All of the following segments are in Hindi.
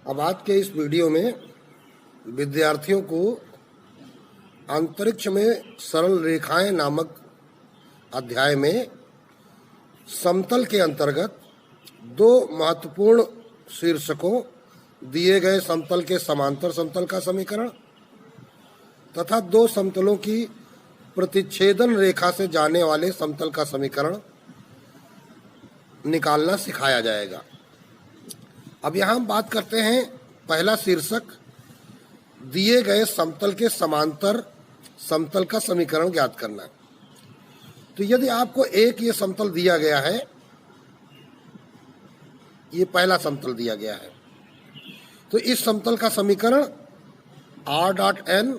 अब आज के इस वीडियो में विद्यार्थियों को अंतरिक्ष में सरल रेखाएं नामक अध्याय में समतल के अंतर्गत दो महत्वपूर्ण शीर्षकों दिए गए समतल के समांतर समतल का समीकरण तथा दो समतलों की प्रतिच्छेदन रेखा से जाने वाले समतल का समीकरण निकालना सिखाया जाएगा। अब यहाँ हम बात करते हैं, पहला शीर्षक दिए गए समतल के समांतर समतल का समीकरण ज्ञात करना। तो यदि आपको एक ये समतल दिया गया है, ये पहला समतल दिया गया है, तो इस समतल का समीकरण r.n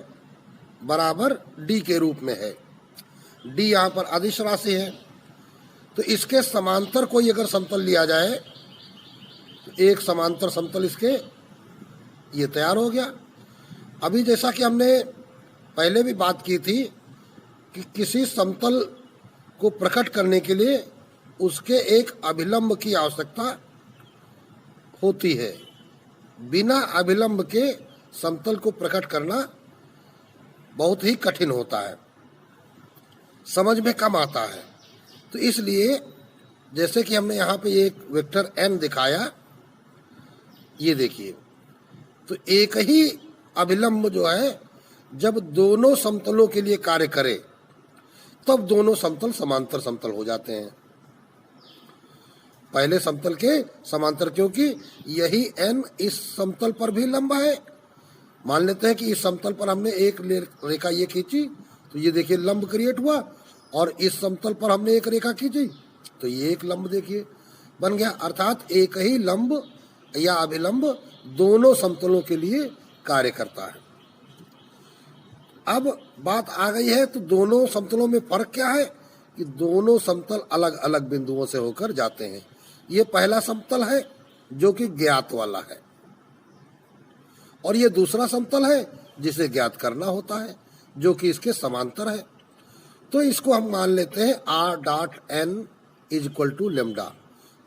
बराबर d के रूप में है। d यहाँ पर अदिश राशि है, तो इसके समांतर कोई अगर समतल लिया जाए तो एक समांतर समतल इसके ये तैयार हो गया। अभी जैसा कि हमने पहले भी बात की थी कि किसी समतल को प्रकट करने के लिए उसके एक अभिलंब की आवश्यकता होती है। बिना अभिलंब के समतल को प्रकट करना बहुत ही कठिन होता है, समझ में कम आता है। तो इसलिए जैसे कि हमने यहाँ पे एक वेक्टर n दिखाया, ये देखिए, तो एक ही अभिलंब जो है जब दोनों समतलों के लिए कार्य करे तब दोनों समतल समांतर समतल हो जाते हैं। पहले समतल के समांतर, क्योंकि यही n इस समतल पर भी लंब है। मान लेते हैं कि इस समतल पर हमने एक रेखा ये खींची, तो ये देखिए लंब क्रिएट हुआ, और इस समतल पर हमने एक रेखा खींची तो ये एक लंब देखिए बन गया। अर्थात एक ही लंब या अभिलंब दोनों समतलों के लिए कार्य करता है। अब बात आ गई है, तो दोनों समतलों में फर्क क्या है कि दोनों समतल अलग अलग बिंदुओं से होकर जाते हैं। ये पहला समतल है जो कि ज्ञात वाला है, और ये दूसरा समतल है जिसे ज्ञात करना होता है जो कि इसके समांतर है। तो इसको हम मान लेते हैं r.n = लेमडा।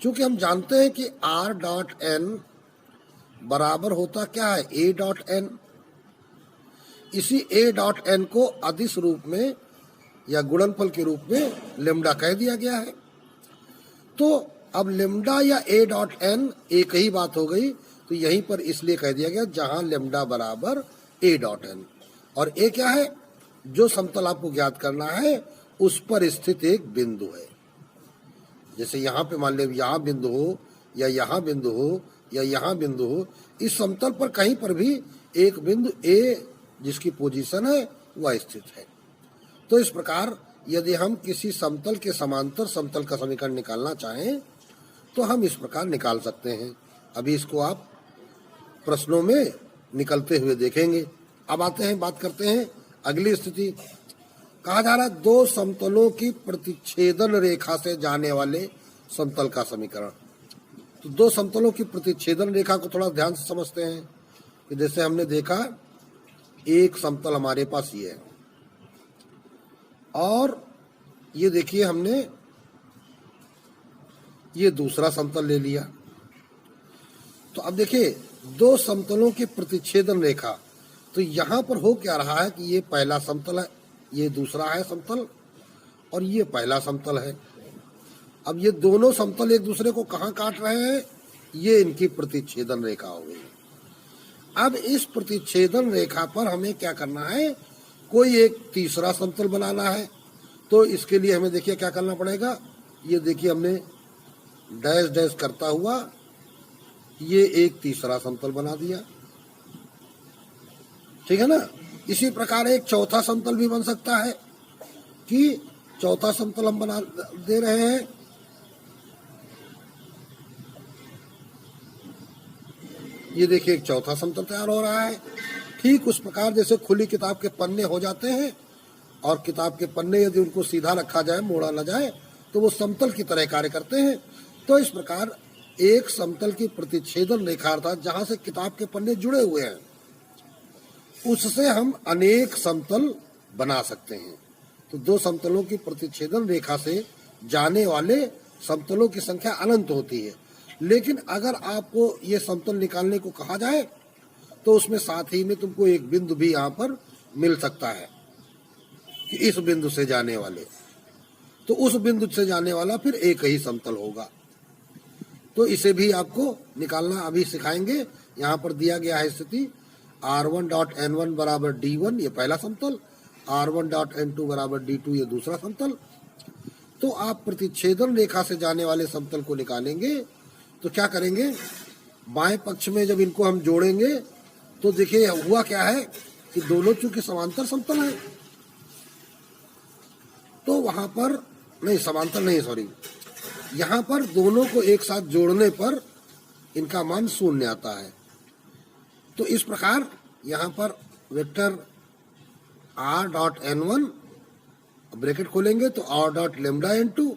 चूंकि हम जानते हैं कि r.n बराबर होता क्या है a.n। इसी a.n को अदिश रूप में या गुणनफल के रूप में लेमडा कह दिया गया है। तो अब लेमडा या a.n एक ही बात हो गई, तो यहीं पर इसलिए कह दिया गया जहां लेमडा बराबर a.n। और a क्या है? जो समतल आपको ज्ञात करना है उस पर स्थित एक बिंदु है। जैसे यहाँ पे मान ले यहाँ बिंदु हो या यहाँ बिंदु हो या यहाँ बिंदु हो, इस समतल पर कहीं पर भी एक बिंदु A जिसकी पोजीशन है वह स्थित है। तो इस प्रकार यदि हम किसी समतल के समांतर समतल का समीकरण निकालना चाहें तो हम इस प्रकार निकाल सकते हैं। अभी इसको आप प्रश्नों में निकलते हुए देखेंगे। अब आते हैं, बात करते हैं अगली स्थिति। कहा जा रहा है दो समतलों की प्रतिच्छेदन रेखा से जाने वाले समतल का समीकरण। तो दो समतलों की प्रतिच्छेदन रेखा को थोड़ा ध्यान से समझते हैं कि जैसे हमने देखा एक समतल हमारे पास ये है, और ये देखिए हमने ये दूसरा समतल ले लिया। तो अब देखिए दो समतलों की प्रतिच्छेदन रेखा, तो यहाँ पर हो क्या रहा है कि ये पहला समतल है, ये दूसरा है समतल, और ये पहला समतल है। अब ये दोनों समतल एक दूसरे को कहाँ काट रहे हैं? ये इनकी प्रतिच्छेदन रेखा हो गई। अब इस प्रतिच्छेदन रेखा पर हमें क्या करना है? कोई एक तीसरा समतल बनाना है। तो इसके लिए हमें देखिए क्या करना पड़ेगा। ये देखिए हमने डैश डैश करता हुआ ये एक तीसरा समतल बना दिया, ठीक है ना। इसी प्रकार एक चौथा समतल भी बन सकता है कि चौथा समतल हम बना दे रहे हैं। ये देखिए एक चौथा समतल तैयार हो रहा है। ठीक उस प्रकार जैसे खुली किताब के पन्ने हो जाते हैं, और किताब के पन्ने यदि उनको सीधा रखा जाए, मोड़ा न जाए, तो वो समतल की तरह कार्य करते हैं। तो इस प्रकार एक समतल की प्रतिच्छेदन रेखा, अर्थात जहां से किताब के पन्ने जुड़े हुए हैं, उससे हम अनेक समतल बना सकते हैं। तो दो समतलों की प्रतिच्छेदन रेखा से जाने वाले समतलों की संख्या अनंत होती है, लेकिन अगर आपको ये समतल निकालने को कहा जाए तो उसमें साथ ही में तुमको एक बिंदु भी यहाँ पर मिल सकता है कि इस बिंदु से जाने वाले, तो उस बिंदु से जाने वाला फिर एक ही समतल होगा। तो इसे भी आपको निकालना अभी सिखाएंगे। यहाँ पर दिया गया है स्थिति r1.n1 बराबर d1, ये पहला समतल, r1.n2 बराबर d2, ये दूसरा समतल। तो आप प्रतिच्छेदन रेखा से जाने वाले समतल को निकालेंगे तो क्या करेंगे, बाएं पक्ष में जब इनको हम जोड़ेंगे तो देखिए हुआ क्या है कि दोनों चूंकि समांतर समतल है तो वहां पर नहीं, समांतर नहीं, सॉरी, यहाँ पर दोनों को एक साथ जोड़ने पर इनका मान 0 आता है। तो इस प्रकार यहाँ पर वेक्टर r.n1 ब्रैकेट खोलेंगे तो r.λn2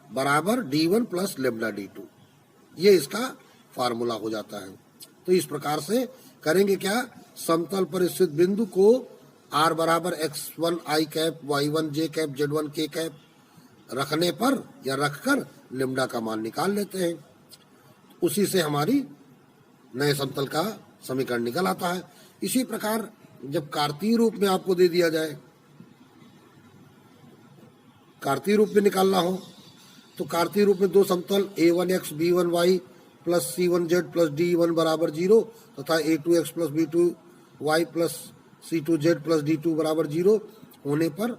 बराबर d1 प्लस λ d2, ये इसका फार्मूला हो जाता है। तो इस प्रकार से करेंगे क्या, समतल पर स्थित बिंदु को r बराबर x1 i cap, y1 j cap, z1 k cap रखने पर या रखकर λ का मान निकाल लेते हैं। उसी से हमारी नए समतल का समीकरण निकल आता है। इसी प्रकार जब कार्तीय रूप में आपको दे दिया जाए, कार्तीय रूप में निकालना हो तो कार्तीय रूप में दो समतल a1x b1y plus c1z plus d1 बराबर 0 तथा a2x plus b2y plus c2z plus d2 बराबर 0 होने पर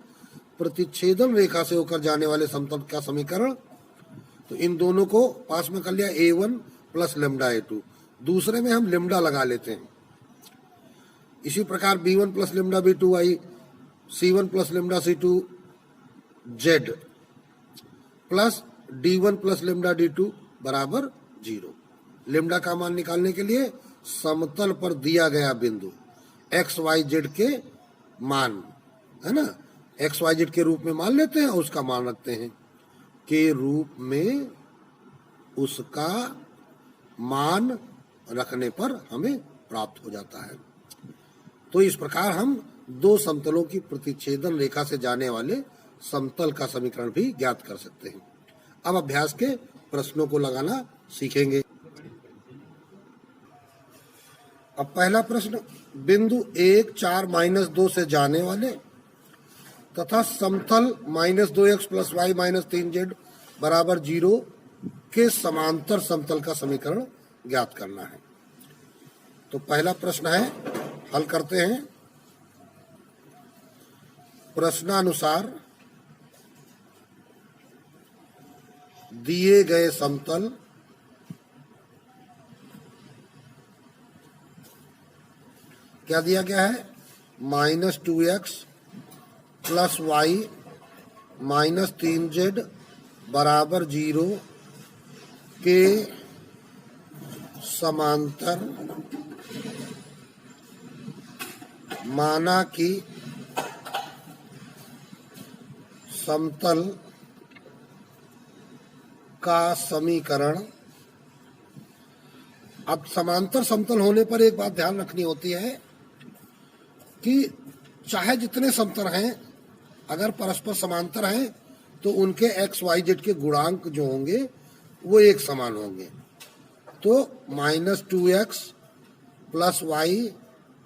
प्रतिच्छेदन रेखा से होकर जाने वाले समतल का समीकरण, तो इन दोनों को पास में कर लिया a1 प्लस लैम्डा a2, दूसरे में हम लैम्डा लगा लेते हैं। इसी प्रकार b1 plus lambda b2y, c1 plus lambda c2z plus d1 plus lambda d2 बराबर 0। लैम्डा का मान निकालने के लिए समतल पर दिया गया बिंदु एक्स वाई जेड के मान, है ना, एक्स वाई जेड के रूप में मान लेते हैं और उसका मान रखते हैं के रूप में, उसका मान रखने पर हमें प्राप्त हो जाता है। तो इस प्रकार हम दो समतलों की प्रतिच्छेदन रेखा से जाने वाले समतल का समीकरण भी ज्ञात कर सकते हैं। अब अभ्यास के प्रश्नों को लगाना सीखेंगे। अब पहला प्रश्न, बिंदु 1 4 माइनस 2 से जाने वाले तथा समतल -2x plus Y minus 3z बराबर 0 के समांतर समतल का समीकरण ज्ञात करना है। तो पहला प्रश्न है, हल करते हैं। प्रश्नानुसार दिए गए समतल क्या दिया गया है, -2x plus Y minus 3z बराबर 0 के समांतर माना कि समतल का समीकरण। अब समांतर समतल होने पर एक बात ध्यान रखनी होती है कि चाहे जितने समतल हैं, अगर परस्पर समांतर हैं तो उनके एक्स वाई जेड के गुणांक जो होंगे वो एक समान होंगे। तो -2x plus Y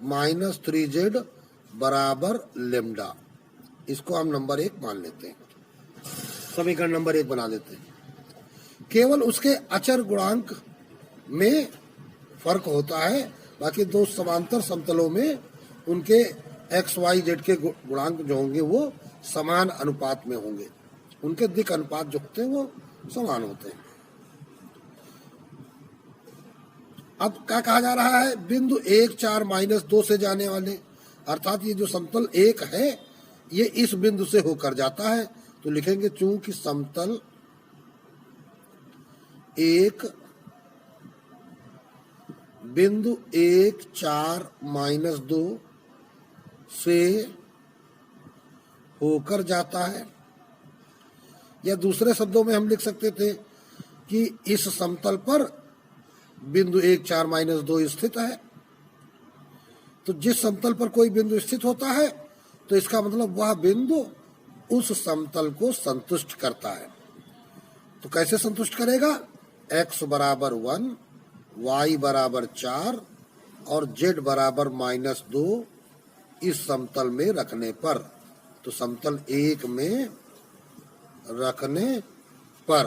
minus 3z बराबर लैम्डा, इसको हम नंबर 1 मान लेते हैं, समीकरण नंबर 1 बना देते हैं। केवल उसके अचर गुणांक में फर्क होता है, बाकी दो समांतर समतलों में उनके एक्स वाई जेड के गुणांक जो होंगे वो समान अनुपात में होंगे, उनके दिक् अनुपात जो होते हैं वो समान होते हैं। अब क्या कहा जा रहा है, बिंदु 1 4 माइनस 2 से जाने वाले, अर्थात ये जो समतल 1 है ये इस बिंदु से होकर जाता है। तो लिखेंगे चूंकि समतल 1 बिंदु 1 4 माइनस 2 से होकर जाता है, या दूसरे शब्दों में हम लिख सकते थे कि इस समतल पर बिंदु 1 4 माइनस 2 स्थित है। तो जिस समतल पर कोई बिंदु स्थित होता है तो इसका मतलब वह बिंदु उस समतल को संतुष्ट करता है। तो कैसे संतुष्ट करेगा, x बराबर 1, y बराबर 4 और z बराबर -2 इस समतल में रखने पर, तो समतल 1 में रखने पर,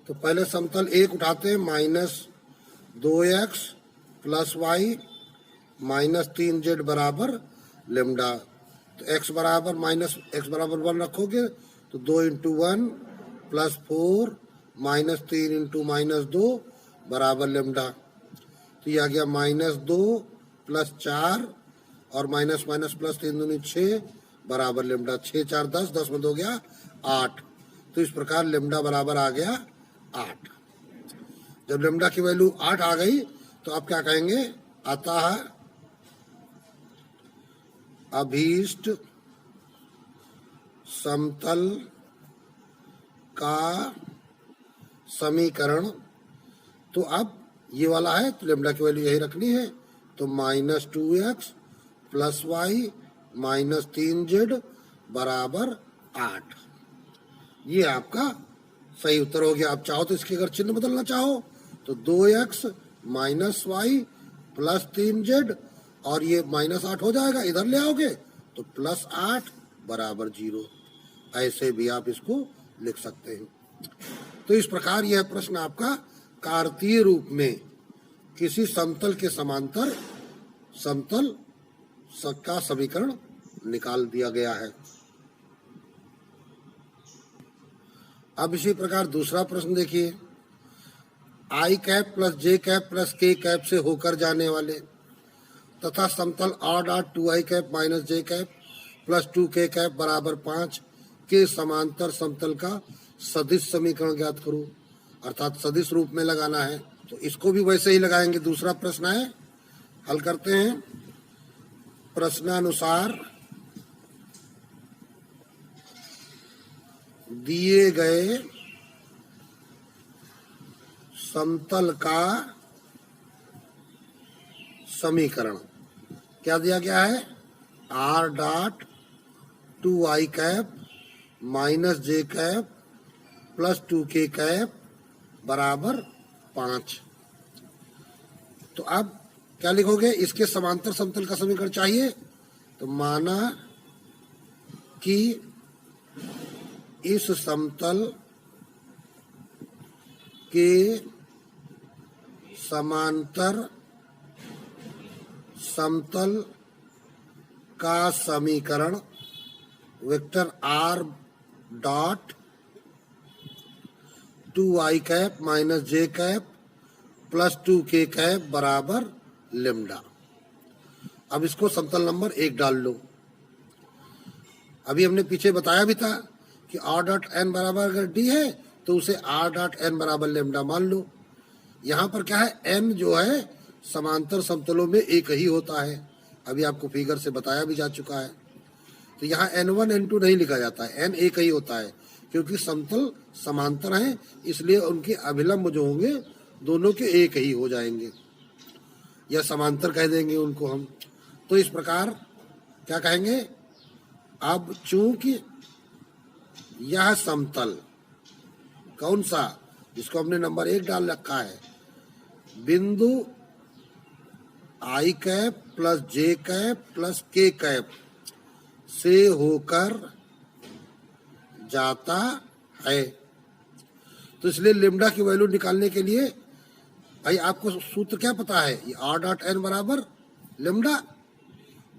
तो पहले समतल 1 उठाते हैं, -2x प्लस वाई -3z बराबर लेमडा। तो x बराबर 1 रखोगे तो 2 × 1 प्लस 4 -3 × -2 बराबर लेमडा। तो ये आ गया -2 प्लस 4 और माइनस प्लस 3 दूनी 6 बराबर लेमडा। 6 4 10, 10 में 2 गया 8। तो इस प्रकार लेमडा बराबर आ गया 8। जब लेमडा की वैल्यू 8 आ गई तो आप क्या कहेंगे, आता है अभीष्ट समतल का समीकरण। तो अब ये वाला है तो लेमडा की वैल्यू यही रखनी है, तो -2x प्लस वाई -3z बराबर 8। ये आपका सही उत्तर हो गया। आप चाहो तो इसके अगर चिन्ह बदलना चाहो तो 2x minus Y plus 3z और ये -8 हो जाएगा, इधर ले आओगे तो +8 बराबर 0। ऐसे भी आप इसको लिख सकते हैं। तो इस प्रकार यह प्रश्न आपका कार्तीय रूप में किसी समतल के समांतर समतल का समीकरण निकाल दिया गया है। अब इसी प्रकार दूसरा प्रश्न देखिए, i cap plus j cap plus k cap से होकर जाने वाले तथा समतल r' 2i cap minus j cap plus 2k cap बराबर 5 के समांतर समतल का सदिश समीकरण ज्ञात करो। अर्थात सदिश रूप में लगाना है, तो इसको भी वैसे ही लगाएंगे। दूसरा प्रश्न है, हल करते हैं। प्रश्नानुसार दिए गए समतल का समीकरण क्या दिया गया है, r' 2i cap minus j cap plus 2k cap बराबर 5। तो अब क्या लिखोगे, इसके समांतर समतल का समीकरण चाहिए। तो माना कि इस समतल के समांतर समतल का समीकरण vector r dot 2i cap minus j cap plus 2k cap बराबर लेमडा। अब इसको समतल नंबर 1 डाल लो। अभी हमने पीछे बताया भी था कि r.n बराबर अगर d है तो उसे r.n बराबर लेमडा मान लो। यहाँ पर क्या है, n जो है समांतर समतलों में एक ही होता है, अभी आपको फिगर से बताया भी जा चुका है। तो यहाँ n1 n2 नहीं लिखा जाता है, n एक ही होता है, क्योंकि समतल समांतर हैं, इसलिए उनके अभिलंब जो होंगे दोनों के एक ही हो जाएंगे, या समांतर कह देंगे उनको हम। तो इस प्रकार क्या कहेंगे, अब चूंकि यह समतल कौन सा, जिसको हमने नंबर 1 डाल रखा है, बिंदु i cap plus j cap plus k cap से होकर जाता है, तो इसलिए लेमडा की वैल्यू निकालने के लिए भाई आपको सूत्र क्या पता है, ये r.n बराबर लेमडा,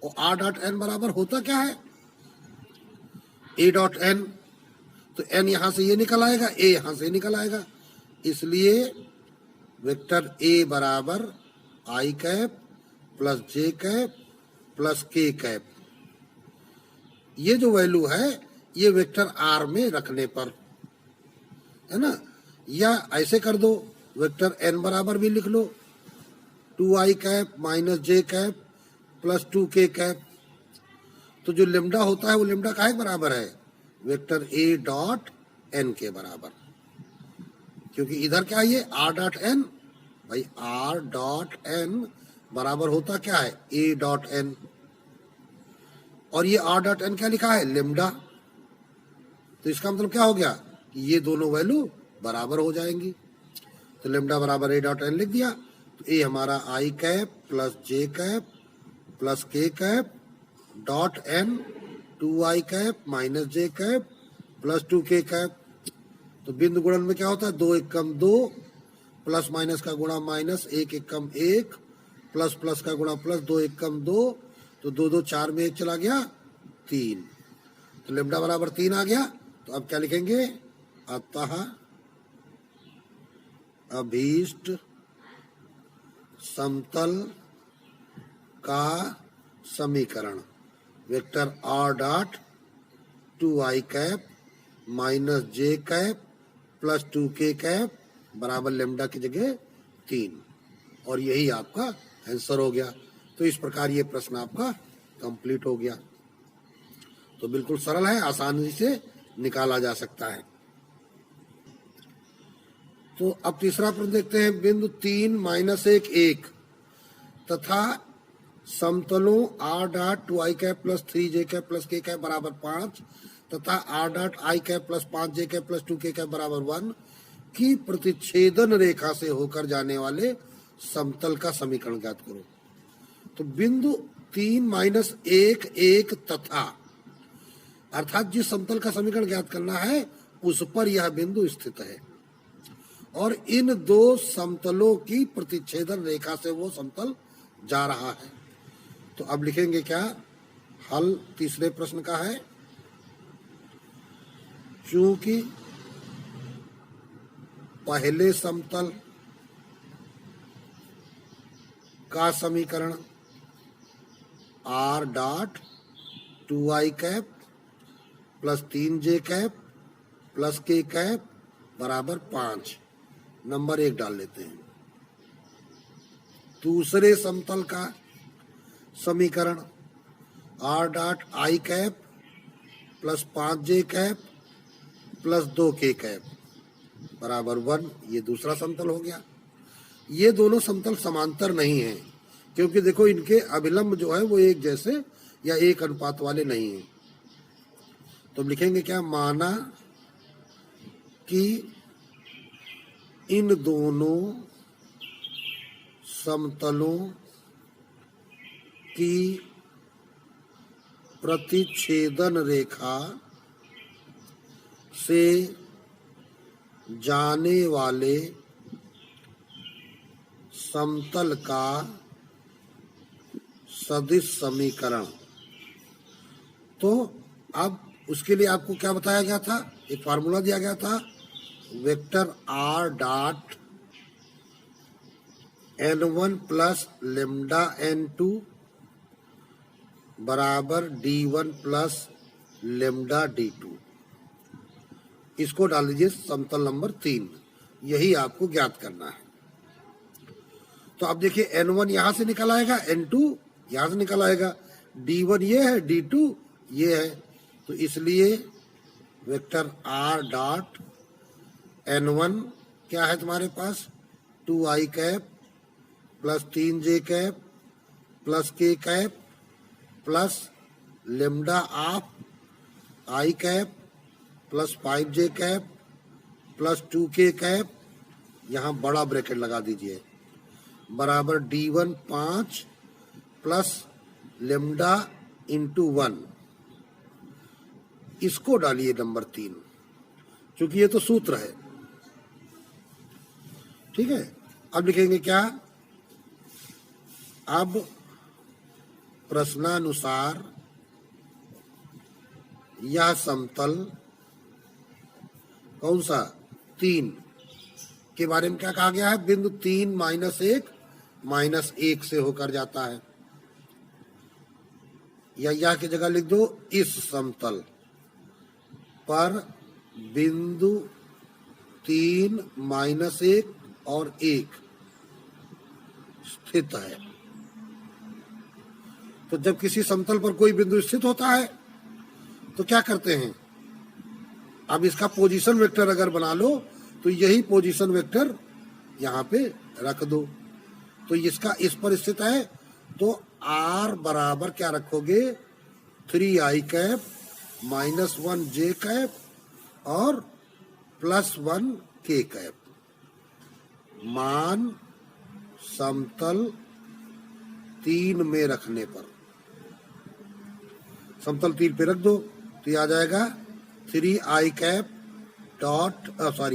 और r.n बराबर होता क्या है, a.n। तो n यहां से ये निकल आएगा, a यहां से निकल आएगा, इसलिए वेक्टर a बराबर i cap plus j cap plus k cap, ये जो वैल्यू है ये वेक्टर r में रखने पर, है ना। या ऐसे कर दो, वेक्टर n बराबर भी लिख लो, 2i cap minus j cap plus 2k cap. तो जो लेमडा होता है वो लेमडा काहे बराबर है, वेक्टर a डॉट n के बराबर, क्योंकि इधर क्या है ये r.n, भाई r.n बराबर होता क्या है, a डॉट n, और ये r.n क्या लिखा है, लेमडा। तो इसका मतलब क्या हो गया कि ये दोनों वैल्यू बराबर हो जाएंगी। तो लेमडा बराबर ए डॉट एन लिख दिया। तो ए हमारा I cap plus J cap plus K cap dot N 2i cap minus J cap plus 2k cap. तो बिंदु गुणन में क्या होता है, 2 एकम 2, प्लस माइनस का गुणा माइनस, 1 एकम 1, प्लस प्लस का गुणा प्लस, 2 एकम 2, तो 2 2 4 में 1 चला गया 3। तो लेमडा बराबर 3 आ गया। तो अब क्या लिखेंगे, अतः अभीष्ट समतल का समीकरण vector R dot 2i cap minus J cap plus 2k cap बराबर लेमडा की जगह 3, और यही आपका आंसर हो गया। तो इस प्रकार ये प्रश्न आपका कंप्लीट हो गया। तो बिल्कुल सरल है, आसानी से निकाला जा सकता है। तो अब तीसरा प्रश्न देखते हैं। बिंदु 3 माइनस 1 1 तथा समतलों R dot 2i cap plus 3j cap plus k cap बराबर 5 तथा R dot I cap plus 5j cap plus 2k cap बराबर 1 की प्रतिच्छेदन रेखा से होकर जाने वाले समतल का समीकरण ज्ञात करो। तो बिंदु 3 माइनस 1 1 तथा अर्थात जिस समतल का समीकरण ज्ञात करना है उस पर यह बिंदु स्थित है, और इन दो समतलों की प्रतिच्छेदन रेखा से वो समतल जा रहा है। तो अब लिखेंगे क्या, हल तीसरे प्रश्न का है। चूंकि पहले समतल का समीकरण are dot 2i cap plus 3j cap plus k cap बराबर 5 नंबर 1 डाल लेते हैं। दूसरे समतल का समीकरण are dot I cap plus 5j cap plus 2k cap बराबर 1, ये दूसरा समतल हो गया। ये दोनों समतल समांतर नहीं हैं, क्योंकि देखो इनके अभिलंब जो है वो एक जैसे या एक अनुपात वाले नहीं हैं। तो लिखेंगे क्या, माना कि इन दोनों समतलों की प्रतिच्छेदन रेखा से जाने वाले समतल का सदिश समीकरण। तो अब उसके लिए आपको क्या बताया गया था, एक फार्मूला दिया गया था, vector R dot n1 plus lambda n2 बराबर d1 प्लस लेमडा d2। इसको डाल दीजिए समतल नंबर 3, यही आपको ज्ञात करना है। तो अब देखिए n1 यहां से निकल आएगा, n2 यहां से निकल आएगा, d1 ये है, d2 ये है। तो इसलिए वेक्टर r डॉट n1 क्या है तुम्हारे पास, 2i cap plus 3j cap plus k cap plus lambda of i cap plus 5j cap plus 2k cap, यहाँ बड़ा ब्रैकेट लगा दीजिए, बराबर d1 5 प्लस लेमडा इंटू 1। इसको डालिए नंबर 3, क्योंकि ये तो सूत्र है। ठीक है, अब लिखेंगे क्या, अब प्रश्नानुसार यह समतल कौन सा, 3 के बारे में क्या कहा गया है, बिंदु 3 माइनस 1 से होकर जाता है, या यह की जगह लिख दो, इस समतल पर बिंदु 3 माइनस 1 और 1 स्थित है। तो जब किसी समतल पर कोई बिंदु स्थित होता है तो क्या करते हैं, अब इसका पोजीशन वेक्टर अगर बना लो तो यही पोजीशन वेक्टर यहाँ पे रख दो। तो इसका इस पर स्थित है, तो r बराबर क्या रखोगे, 3i cap minus 1j cap और प्लस 1 के कैप। मान समतल 3 में रखने पर, समतल 3 पे रख दो तो ये आ जाएगा 3i cap dot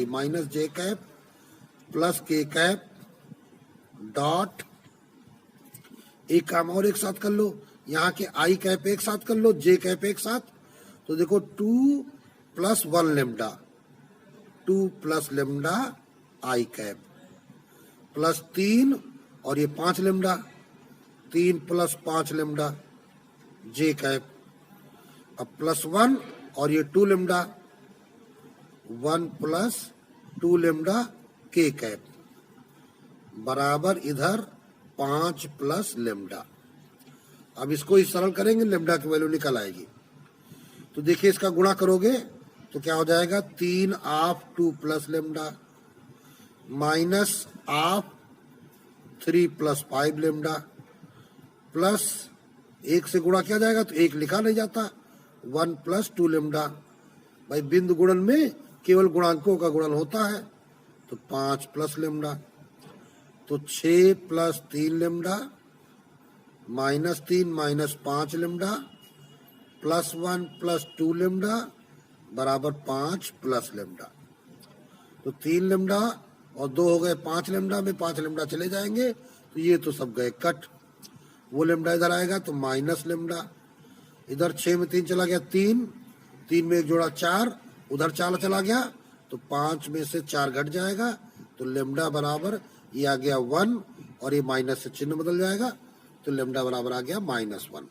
minus J cap plus K cap dot, एक काम और एक साथ कर लो, यहाँ के आई कैप एक साथ कर लो, जे कैप एक साथ, तो देखो 2 plus 1 lambda, 2 plus lambda I cap plus 3 और ये 5 लेमडा, 3 प्लस 5 लेमडा जे कैप, अब प्लस 1 और ये 2 लेमडा, 1 प्लस 2 लेमडा के कैप बराबर इधर 5 प्लस लेमडा। अब इसको ही सरल करेंगे, लेमडा की वैल्यू निकल आएगी। तो देखिए इसका गुणा करोगे तो क्या हो जाएगा 3 of 2 plus lambda minus of 3 plus 5 lambda plus 1 से गुणा किया जाएगा तो 1 लिखा नहीं जाता, 1 प्लस 2 लेमडा। भाई बिंदु गुणन में केवल गुणांकों का गुणन होता है, तो 5 प्लस लेमडा, तो 6 plus 3 lambda minus 3 minus 5 lambda plus 1 plus 2 lambda बराबर 5 प्लस लेमडा। तो 3 लेमडा और 2 हो गए 5 लेमडा में 5 लेमडा चले जाएंगे तो ये तो सब गए कट, वो लेमडा इधर आएगा तो माइनस लेमडा, इधर 6 में 3 चला गया 3, 3 में 1 जोड़ा 4, उधर 4 चला गया तो 5 में से 4 घट जाएगा, तो लेमडा बराबर ये आ गया 1 और ये माइनस से चिन्ह बदल जाएगा तो लेमडा बराबर आ गया -1।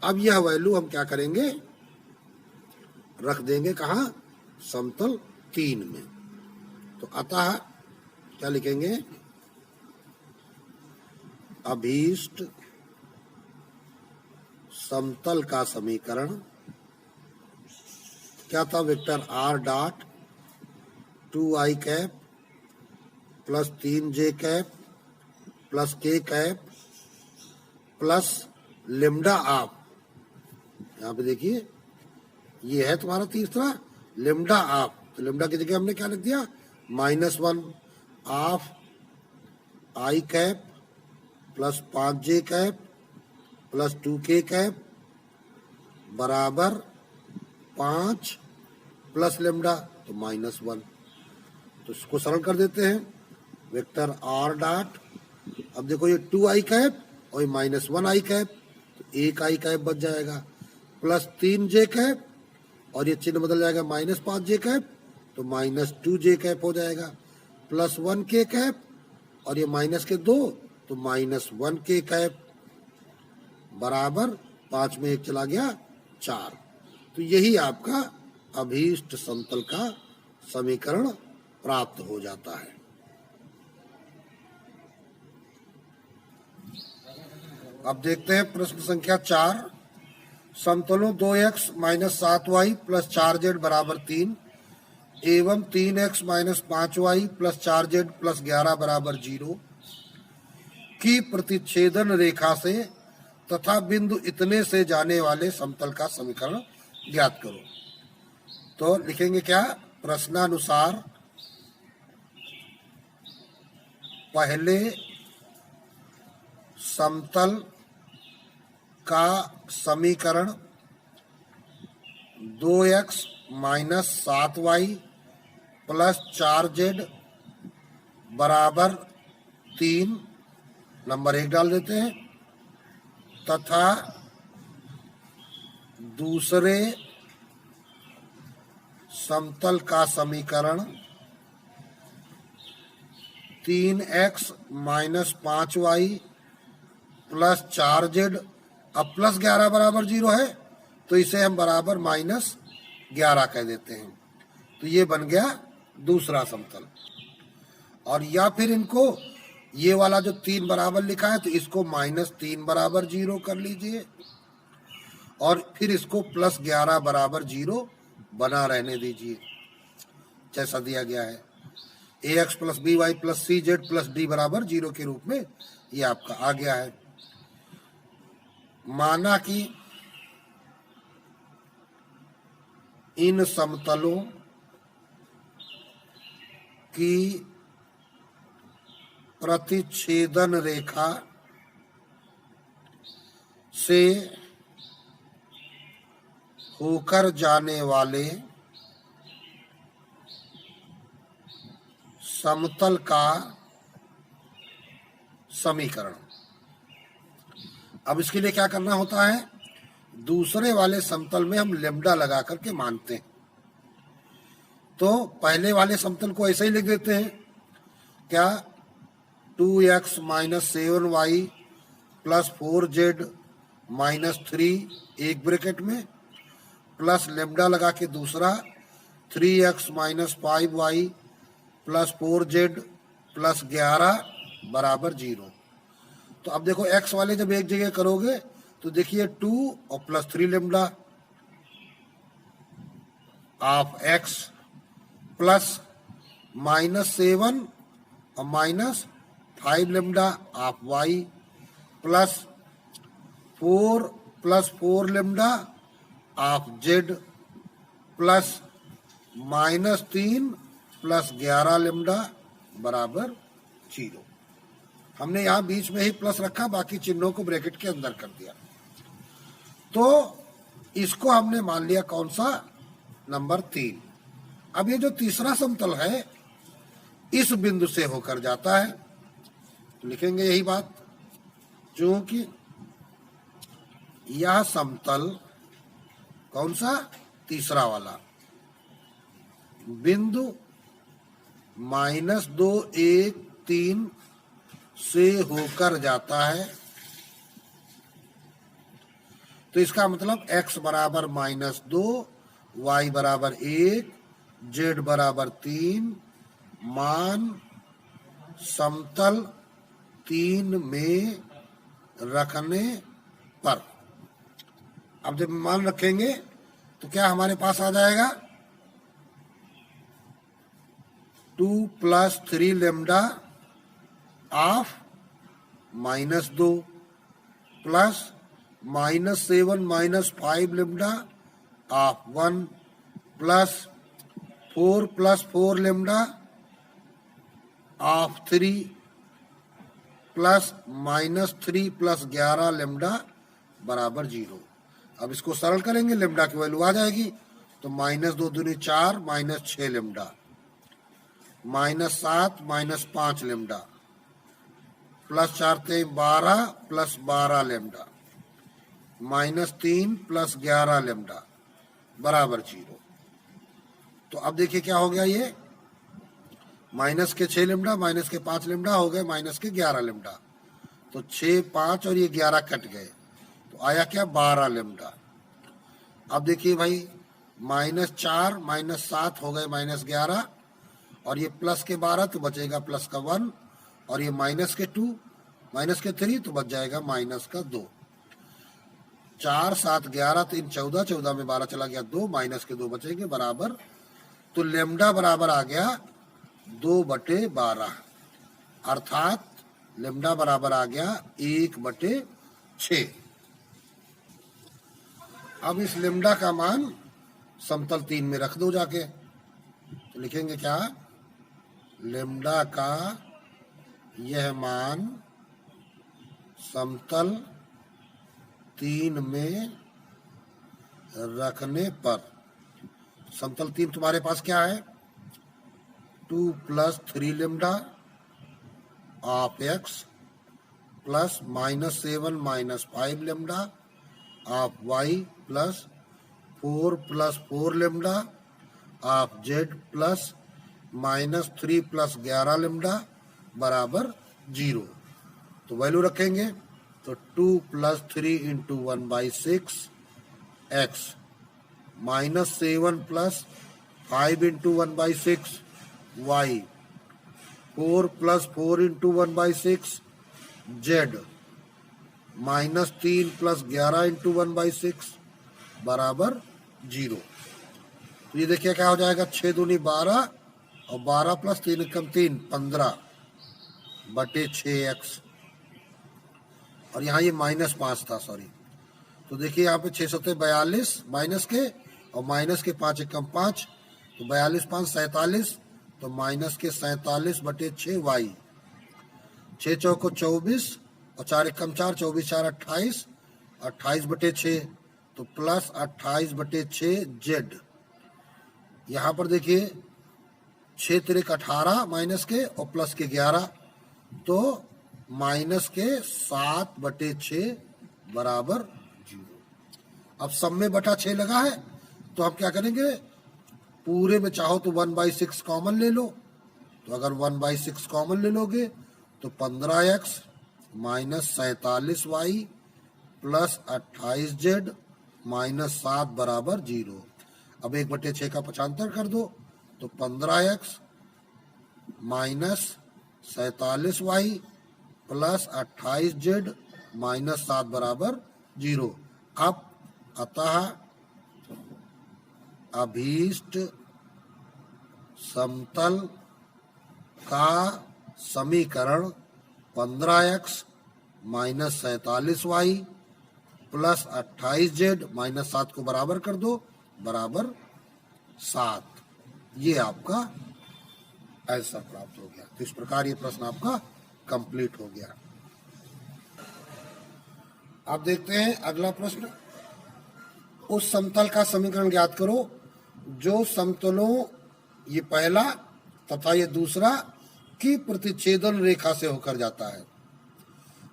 अब यह वैल्यू हम क्या करेंगे, रख देंगे कहाँ, समतल 3 में। तो अतः क्या लिखेंगे, अभीष्ट समतल का समीकरण क्या था, vector r dot 2i cap plus 3j cap plus k cap plus lambda of, यहाँ पे देखिए ये है तुम्हारा तीसरा लेमडा ऑफ, तो लेमडा की जगह हमने क्या लिख दिया -1 of i cap plus 5j cap plus 2k cap बराबर 5 प्लस लेमडा तो -1। तो इसको सरल कर देते हैं, वेक्टर r डॉट, अब देखो ये 2i कैप और ये -1i कैप, तो 1i कैप बच जाएगा प्लस 3j कैप और ये चिन्ह बदल जाएगा -5j कैप तो -2j कैप हो जाएगा प्लस 1k कैप और ये माइनस के 2 तो -1k कैप बराबर 5 में 1 चला गया 4। तो यही आपका अभीष्ट समतल का समीकरण प्राप्त हो जाता है। अब देखते हैं प्रश्न संख्या 4, समतलों 2x minus 7y plus 4z बराबर 3 एवं 3x minus 5y plus 4z plus 11 बराबर 0 की प्रतिच्छेदन रेखा से तथा बिंदु इतने से जाने वाले समतल का समीकरण ज्ञात करो। तो लिखेंगे क्या, प्रश्नानुसार पहले समतल का समीकरण 2x minus 7y plus 4z बराबर 3 नंबर 1 डाल देते हैं तथा दूसरे समतल का समीकरण 3x minus 5y plus 4z, अब प्लस 11 बराबर 0 है तो इसे हम बराबर -11 कह देते हैं, तो ये बन गया दूसरा समतल। और या फिर इनको ये वाला जो 3 बराबर लिखा है तो इसको -3 बराबर 0 कर लीजिए और फिर इसको प्लस 11 बराबर 0 बना रहने दीजिए जैसा दिया गया है, ax plus B Y plus C Z plus D बराबर 0 के रूप में ये आपका आ गया है। माना कि इन समतलों की प्रतिच्छेदन रेखा से होकर जाने वाले समतल का समीकरण। अब इसके लिए क्या करना होता है, दूसरे वाले समतल में हम लेम्डा लगा करके मानते हैं। तो पहले वाले समतल को ऐसे ही लिख देते हैं, क्या 2x - 7y + 4z - 3 एक ब्रैकेट में प्लस लेम्डा लगा के दूसरा 3x - 5y + 4z + 11 बराबर 0। तो अब देखो x वाले जब एक जगह करोगे तो देखिए 2 और +3 लेम्डा ऑफ x प्लस -7 और -5 lambda of y plus 4 + 4 lambda of z plus -3 + 11 lambda बराबर 0। हमने यहाँ बीच में ही प्लस रखा, बाकी चिन्हों को ब्रैकेट के अंदर कर दिया। तो इसको हमने मान लिया कौन सा, नंबर 3। अब ये जो तीसरा समतल है इस बिंदु से होकर जाता है, तो लिखेंगे यही बात, क्योंकि यह समतल कौन सा, तीसरा वाला, बिंदु -2 1 3 से होकर जाता है। तो इसका मतलब x बराबर -2, y बराबर 1, z बराबर 3, मान समतल 3 में रखने पर। अब जब मान रखेंगे तो क्या हमारे पास आ जाएगा, 2 + 3 lambda of -2 plus -7 - 5 lambda of 1 plus 4 + 4 lambda of 3 plus -3 + 11 lambda बराबर 0। अब इसको सरल करेंगे, लेम्डा की वैल्यू आ जाएगी, तो -2 दूनी 4 -6 lambda -7 -5 lambda plus 4 × 12 plus 12 lambda -3 + 11 lambda बराबर 0। तो अब देखिए क्या हो गया, ये माइनस के 6 लेम्डा माइनस के 5 लेम्डा हो गए माइनस के 11 लेम्डा। तो 6 5 और ये 11 कट गए, तो आया क्या, 12 लेम्डा। अब देखिए भाई, -4 -7 हो गए -11, और ये प्लस के 12 तो बचेगा प्लस का 1, और ये माइनस के 2 माइनस के 3 तो बच जाएगा माइनस का 2। 4 7 11 3 14, 14 में 12 चला गया 2, माइनस के 2 बचेंगे बराबर। तो लेम्डा बराबर आ गया 2/12, अर्थात लेम्डा बराबर आ गया 1/6। अब इस लेम्डा का मान समतल 3 में रख दो जाके, तो लिखेंगे क्या, लेम्डा का यह मान समतल 3 में रखने पर, समतल 3 तुम्हारे पास क्या है, 2 + 3 lambda of x plus -7 - 5 lambda of y plus 4 + 4 lambda of z plus -3 + 11 lambda बराबर 0। तो वैल्यू रखेंगे, तो 2 + 3 × 1/6 x -7 + 5 × 1/6 y 4 + 4 × 1/6 z -3 + 11 × 1/6 बराबर 0। तो ये देखिए क्या हो जाएगा, 6 दूनी 12 और 12 + 3 = 3 15/6x, और यहाँ ये -5 था, सॉरी। तो देखिए यहाँ पे 6 7 42 माइनस के, और माइनस के 5 × 5, तो 42 5 47 तो माइनस के 47/6y, 6 चौको 24 और 4 एकम 4, 24 4 28, 28/6 तो प्लस 28/6z। यहाँ पर देखिए 6 तिरिक 18 माइनस के और प्लस के 11, तो माइनस के 7/6 बराबर 0। अब सब में बटा 6 लगा है तो आप क्या करेंगे, पूरे में चाहो तो 1/6 कॉमन ले लो। तो अगर 1/6 कॉमन ले लोगे तो 15x minus 47y plus 28z minus 7 बराबर 0। अब 1/6 का पक्षांतर कर दो तो 15x minus 47y plus 28z minus 7 बराबर 0। अब अतः अभीष्ट समतल का समीकरण 15x minus 47y plus 28z minus 7 को बराबर कर दो, बराबर 7। ये आपका आंसर प्राप्त हो गया। तो इस प्रकार ये प्रश्न आपका कंप्लीट हो गया। आप देखते हैं अगला प्रश्न। उस समतल का समीकरण ज्ञात करो जो समतलों, ये पहला तथा ये दूसरा, की प्रतिच्छेदन रेखा से होकर जाता है।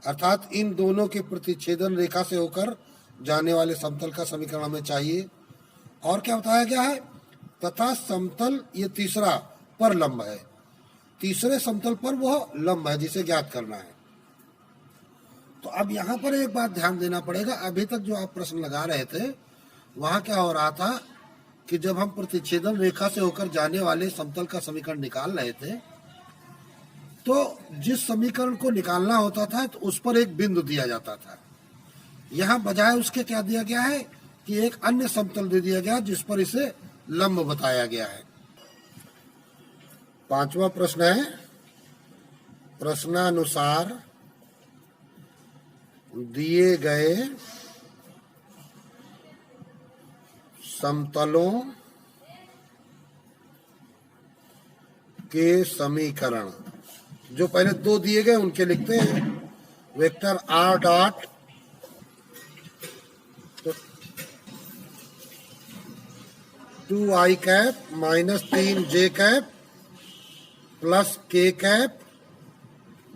अर्थात इन दोनों के प्रतिच्छेदन रेखा से होकर जाने वाले समतल का समीकरण हमें चाहिए। और क्या बताया गया है, तथा समतल, ये तीसरा पर लंब है, तीसरे समतल पर वह लंब है जिसे ज्ञात करना है। तो अब यहाँ पर एक बात ध्यान देना पड़ेगा। अभी तक जो आप प्रश्न लगा रहे थे वहां क्या हो रहा था कि जब हम प्रतिच्छेदन रेखा से होकर जाने वाले समतल का समीकरण निकाल रहे थे तो जिस समीकरण को निकालना होता था तो उस पर एक बिंदु दिया जाता था। यहाँ बजाय उसके क्या दिया गया है कि एक अन्य समतल दे दिया गया जिस पर इसे लंब बताया गया है। पांचवा प्रश्न है, प्रश्नानुसार दिए गए समतलों के समीकरण, जो पहले दो दिए गए उनके लिखते हैं। वेक्टर r डॉट तो 2i cap minus 3j cap plus k cap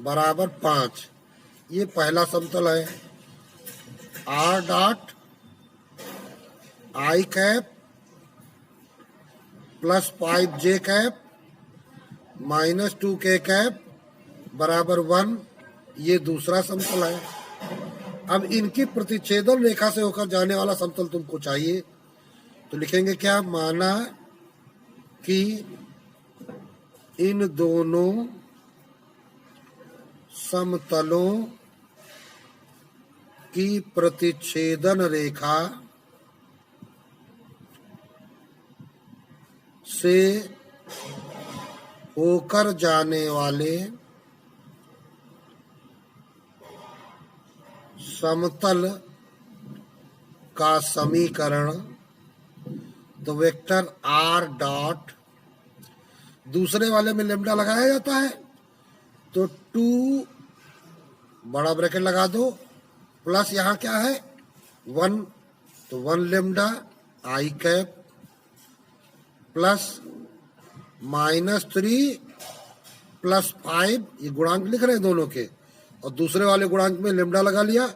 बराबर 5, ये पहला समतल है। r dot i cap plus 5j cap minus 2k cap बराबर 1, ये दूसरा समतल है। अब इनकी प्रतिच्छेदन रेखा से होकर जाने वाला समतल तुमको चाहिए, तो लिखेंगे क्या, माना कि इन दोनों समतलों की प्रतिच्छेदन रेखा से होकर जाने वाले समतल का समीकरण, तो वेक्टर r डॉट, दूसरे वाले में लेम्डा लगाया जाता है तो 2 बड़ा ब्रैकेट लगा दो, प्लस यहाँ क्या है 1, तो 1 lambda i cap plus minus 3 plus 5, ये गुणांक लिख रहे हैं दोनों के, और दूसरे वाले गुणांक में लेम्डा लगा लिया,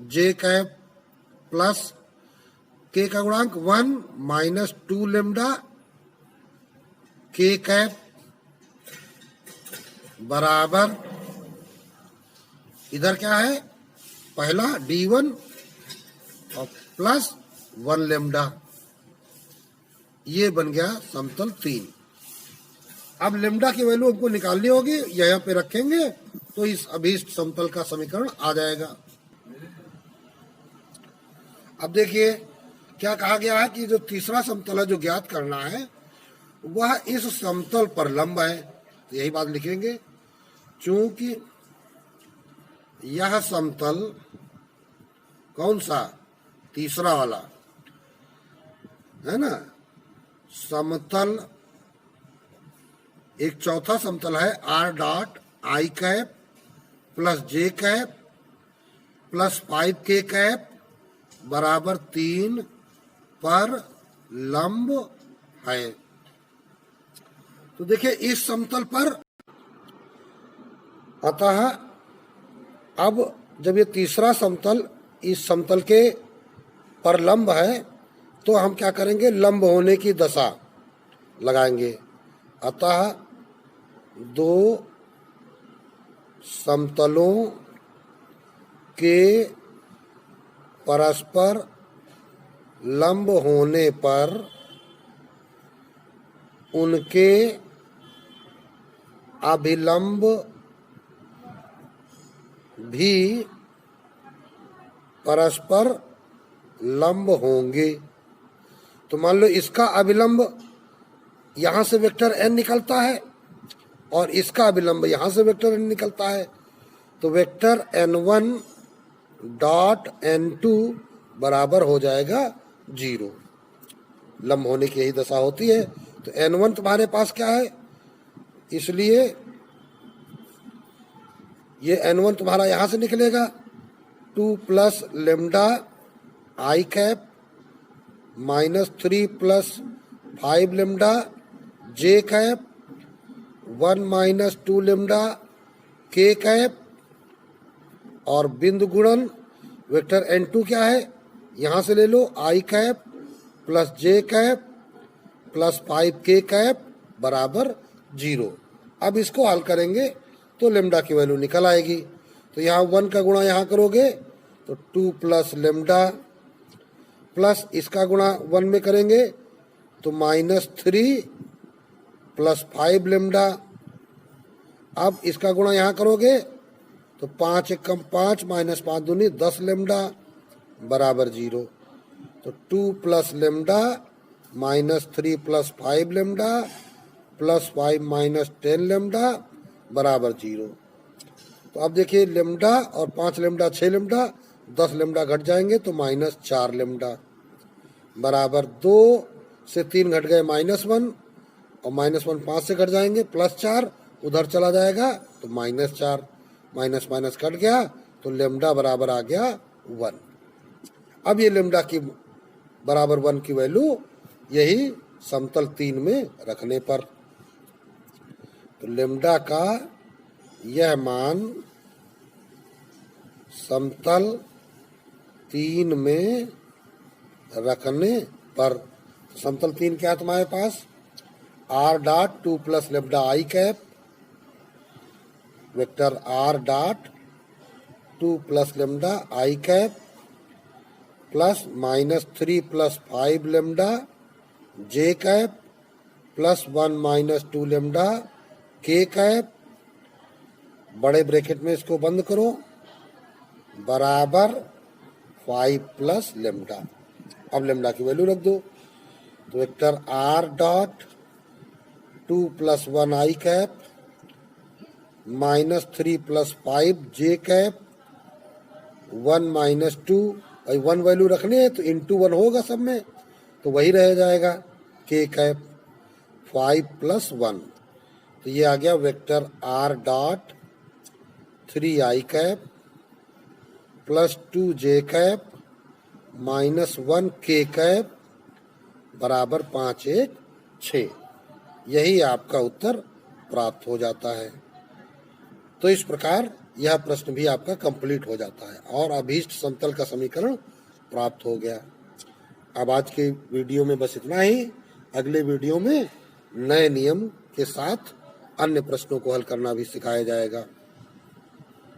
j कैप प्लस k का गुणांक 1 माइनस 2 लेम्डा k कैप बराबर, इधर क्या है, पहला d1 और प्लस 1 लेम्डा, ये बन गया समतल 3। अब लेम्डा की वैल्यू हमको निकालनी होगी, यहाँ पे रखेंगे तो इस अभीष्ट समतल का समीकरण आ जाएगा। अब देखिए क्या कहा गया है कि जो तीसरा समतल है जो ज्ञात करना है वह इस समतल पर लंब है, तो यही बात लिखेंगे। चूंकि यह समतल कौन सा, तीसरा वाला है ना, समतल एक चौथा समतल है are dot I cap plus J cap plus 5k cap बराबर 3 पर लंब है। तो देखिए इस समतल पर, अतः अब जब ये तीसरा समतल इस समतल के पर लंब है तो हम क्या करेंगे, लंब होने की दशा लगाएंगे। अतः दो समतलों के परस्पर लंब होने पर उनके अभिलंब भी परस्पर लंब होंगे। तो मान लो इसका अभिलंब यहां से वेक्टर n निकलता है और इसका अभिलंब यहां से वेक्टर n निकलता है, तो वेक्टर n1 डॉट n2 बराबर हो जाएगा 0। लंब होने की यही दशा होती है। तो n1 तुम्हारे पास क्या है, इसलिए ये n1 तुम्हारा यहां से निकलेगा 2 plus lambda I cap minus 3 plus 5 lambda J cap 1 minus 2 lambda के कैप, और बिंदु गुणन वेक्टर n2 क्या है, यहां से ले लो आई cap plus J cap plus 5k cap बराबर 0। अब इसको हल करेंगे तो लेमडा की वैल्यू निकल आएगी। तो यहाँ 1 का गुणा यहाँ करोगे तो 2 प्लस लेमडा प्लस इसका गुणा 1 में करेंगे तो माइनस 3 प्लस 5 लेमडा। अब इसका गुणा यहाँ करोगे तो 5 एक कम 5 माइनस 5 दूनी 10 लेमडा बराबर 0। तो 2 plus lambda minus 3 plus 5 lambda plus 5 minus 10 lambda बराबर 0। तो अब देखिए लेमडा और 5 लेमडा 6 लेमडा 10 लेमडा घट जाएंगे तो माइनस 4 लेमडा बराबर 2 से 3 घट गए -1 और -1 5 से घट जाएंगे +4 उधर चला जाएगा तो -4 माइनस माइनस कट गया तो लेमडा बराबर आ गया 1। अब ये लेमडा की बराबर 1 की वैल्यू यही समतल 3 में रखने पर, तो लेमडा का यह मान समतल 3 में रखने पर, समतल 3 क्या है तुम्हारे पास, r dot 2 plus lambda I cap vector r dot 2 plus lambda I cap plus -3 plus 5 lambda J cap plus 1 minus 2 lambda के कैप, बड़े ब्रैकेट में इसको बंद करो, बराबर 5 प्लस लेमडा। अब लेमडा की वैल्यू रख दो तो वेक्टर r डॉट 2 प्लस 1 आई कैप -3 प्लस 5 जे कैप 1 माइनस 2, 1 वैल्यू रखनी है तो इंटू 1 होगा सब में तो वही रह जाएगा के कैप 5 प्लस 1। तो ये आ गया वेक्टर r डॉट 3 आई कैप प्लस 2 जे कैप -1 के कैप बराबर 5 1 6। यही आपका उत्तर प्राप्त हो जाता है। तो इस प्रकार यह प्रश्न भी आपका कंप्लीट हो जाता है और अभीष्ट समतल का समीकरण प्राप्त हो गया। अब आज के वीडियो में बस इतना ही। अगले वीडियो में नए नियम के साथ अन्य प्रश्नों को हल करना भी सिखाया जाएगा।